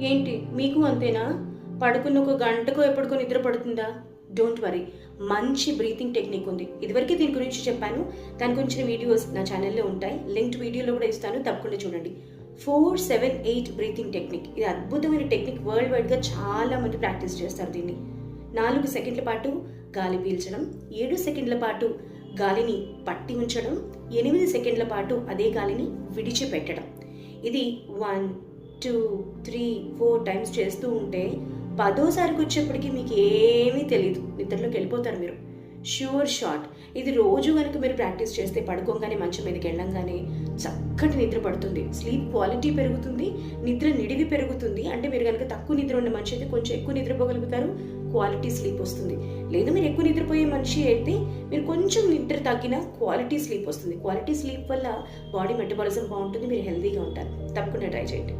ఏంటి మీకు అంతేనా? పడుకున్న ఒక గంటకో ఎప్పటికో నిద్ర పడుతుందా? డోంట్ వరీ, మంచి బ్రీతింగ్ టెక్నిక్ ఉంది. ఇదివరకే దీని గురించి చెప్పాను. దాని గురించిన వీడియోస్ నా ఛానల్లో ఉంటాయి. లింక్డ్ వీడియోలో కూడా ఇస్తాను, తప్పకుండా చూడండి. 4-7-8 బ్రీతింగ్ టెక్నిక్. ఇది అద్భుతమైన టెక్నిక్. వరల్డ్ వైడ్గా చాలా మంది ప్రాక్టీస్ చేస్తారు దీన్ని. 4 సెకండ్ల పాటు గాలి పీల్చడం, 7 సెకండ్ల పాటు గాలిని పట్టి ఉంచడం, 8 సెకండ్ల పాటు అదే గాలిని విడిచిపెట్టడం. ఇది 1, 2, 3, 4 టైమ్స్ చేస్తూ ఉంటే 10వ సారికి వచ్చేప్పటికి మీకు ఏమీ తెలియదు, నిద్రలోకి వెళ్ళిపోతారు మీరు. Sure shot. ఇది రోజు కనుక మీరు ప్రాక్టీస్ చేస్తే పడుకోగానే మంచం మీదకి వెళ్ళంగానే చక్కటి నిద్ర పడుతుంది. స్లీప్ క్వాలిటీ పెరుగుతుంది, నిద్ర నిడివి పెరుగుతుంది. అంటే మీరు కనుక తక్కువ నిద్ర ఉన్న మనిషి అయితే కొంచెం ఎక్కువ నిద్రపోగలుగుతారు, క్వాలిటీ స్లీప్ వస్తుంది. లేదు మీరు ఎక్కువ నిద్రపోయే మనిషి అయితే మీరు కొంచెం నిద్ర తగ్గిన క్వాలిటీ స్లీప్ వస్తుంది. క్వాలిటీ స్లీప్ వల్ల బాడీ మెటబాలిజం బాగుంటుంది, మీరు హెల్తీగా ఉంటారు. తప్పకుండా ట్రై చేయండి.